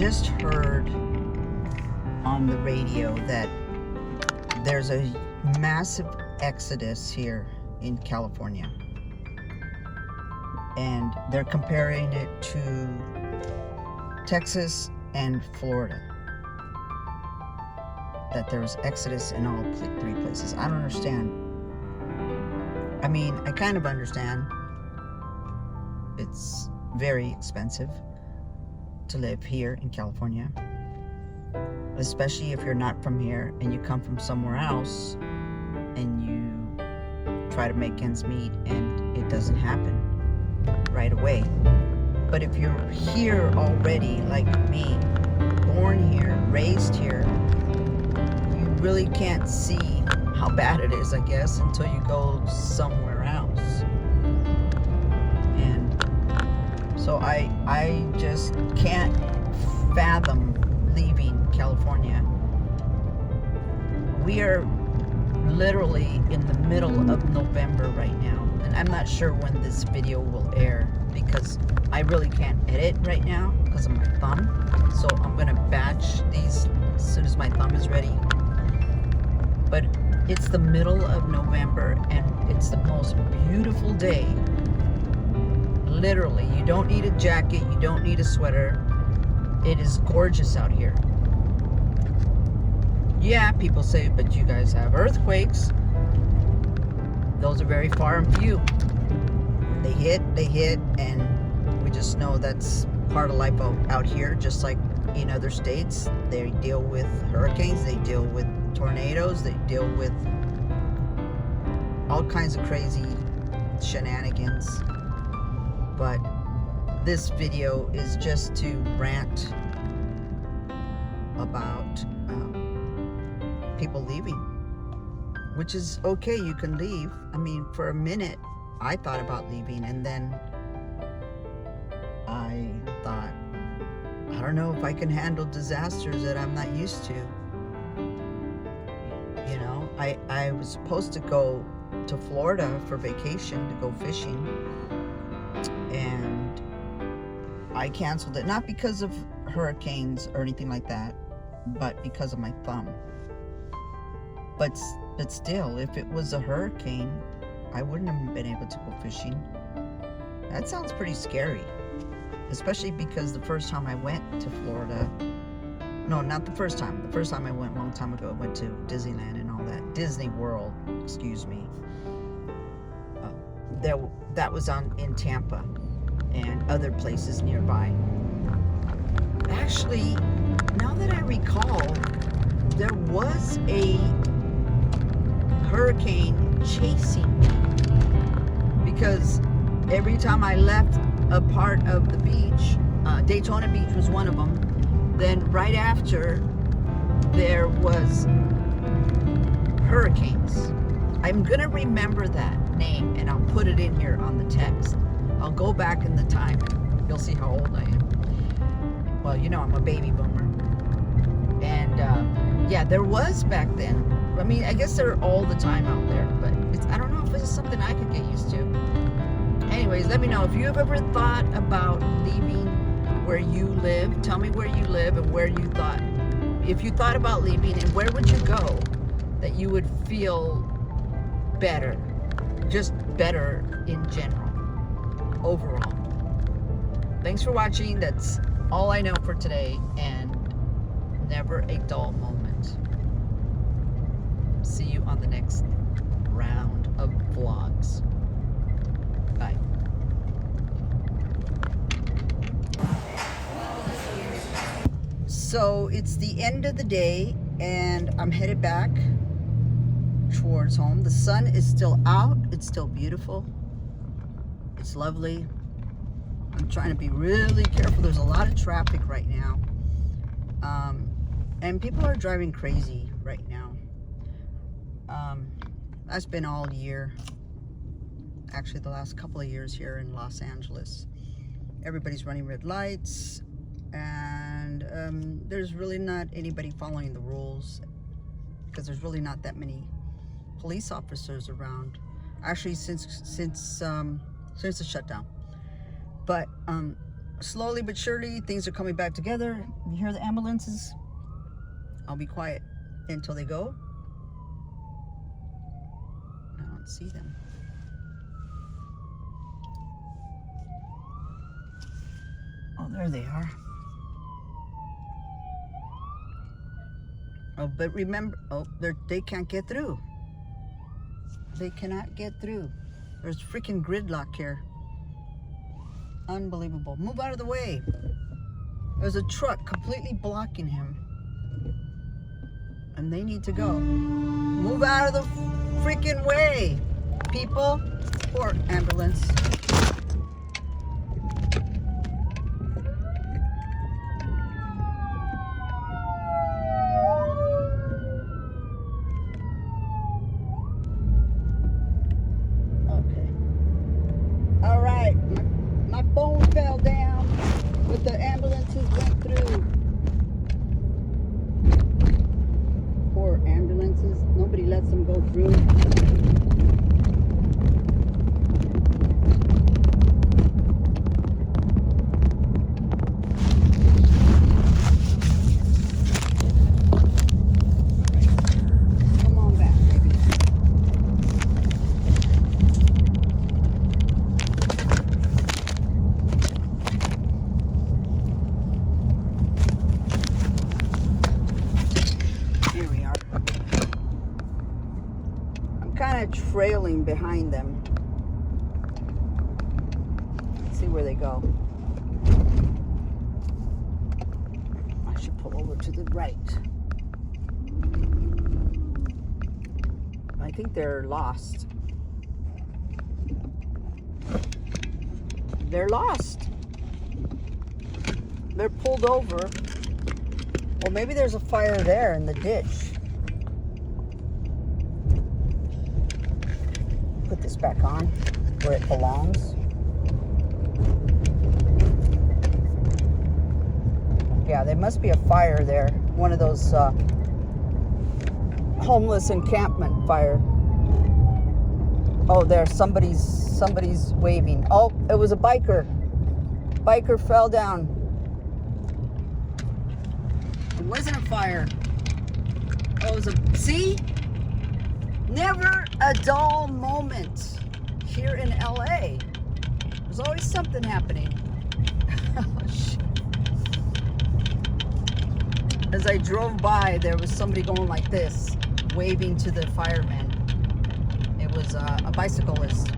just heard on the radio that there's a massive exodus here in California. And they're comparing it to Texas and Florida. That there's exodus in all three places. I don't understand. I mean, I kind of understand. It's very expensive to live here in California, especially if you're not from here and you come from somewhere else and you try to make ends meet and it doesn't happen right away. But if you're here already, like me, born here, raised here, you really can't see how bad it is, I guess, until you go somewhere else. So I just can't fathom leaving California. We are literally in the middle of November right now. And I'm not sure when this video will air because I really can't edit right now because of my thumb. So I'm going to batch these as soon as my thumb is ready. But it's the middle of November and it's the most beautiful day. Literally, you don't need a jacket, you don't need a sweater. It is gorgeous out here. Yeah, people say, but you guys have earthquakes. Those are very far and few. When they hit, and we just know that's part of life out here, just like in other states. They deal with hurricanes, they deal with tornadoes, they deal with all kinds of crazy shenanigans. But this video is just to rant about people leaving, which is okay. You can leave. I mean, for a minute, I thought about leaving, and then I thought, I don't know if I can handle disasters that I'm not used to. You know, I was supposed to go to Florida for vacation to go fishing. And I canceled it, not because of hurricanes or anything like that, but because of my thumb. But still, if it was a hurricane, I wouldn't have been able to go fishing. That sounds pretty scary, especially because the first time I went to Florida, no, not the first time. The first time I went a long time ago, I went to Disneyland and all that. Disney World, excuse me. That was in Tampa and other places nearby. Actually, now that I recall, there was a hurricane chasing me because every time I left a part of the beach, Daytona Beach was one of them, then right after there was hurricanes. I'm gonna remember that name and I'll put it in here on the text. I'll go back in the time. You'll see how old I am. Well, you know, I'm a baby boomer. And yeah, there was back then. I mean, I guess they're all the time out there, but I don't know if this is something I could get used to. Anyways, let me know if you have ever thought about leaving where you live. Tell me where you live and where you thought, if you thought about leaving, and where would you go that you would feel better, just better in general, overall. Thanks for watching. That's all I know for today, and never a dull moment. See you on the next round of vlogs. Bye. So it's the end of the day and I'm headed back towards home. The sun is still out. It's still beautiful. It's lovely. I'm trying to be really careful. There's a lot of traffic right now. And people are driving crazy right now. That's been all year. Actually, the last couple of years here in Los Angeles. Everybody's running red lights. And there's really not anybody following the rules because there's really not that many police officers around, actually since the shutdown. But slowly but surely, things are coming back together. You hear the ambulances? I'll be quiet until they go. I don't see them. Oh, there they are. Oh, but remember, they can't get through. They cannot get through. There's freaking gridlock here. Unbelievable. Move out of the way. There's a truck completely blocking him. And they need to go. Move out of the freaking way, people. Poor ambulance. My phone fell down, but the ambulances went through. Poor ambulances. Nobody lets them go through. Come on back, baby. Kind of trailing behind them. Let's see where they go. I should pull over to the right. I think they're lost. They're lost. They're pulled over. Well, maybe there's a fire there in the ditch. Put this back on where it belongs. Yeah, there must be a fire there. One of those homeless encampment fire. Oh, there, somebody's waving. Oh, it was a biker. Biker fell down. It wasn't a fire. Oh, it was a, see? Never a dull moment here in LA. There's always something happening. Oh, shit. As I drove by, there was somebody going like this, waving to the firemen. It was a bicyclist.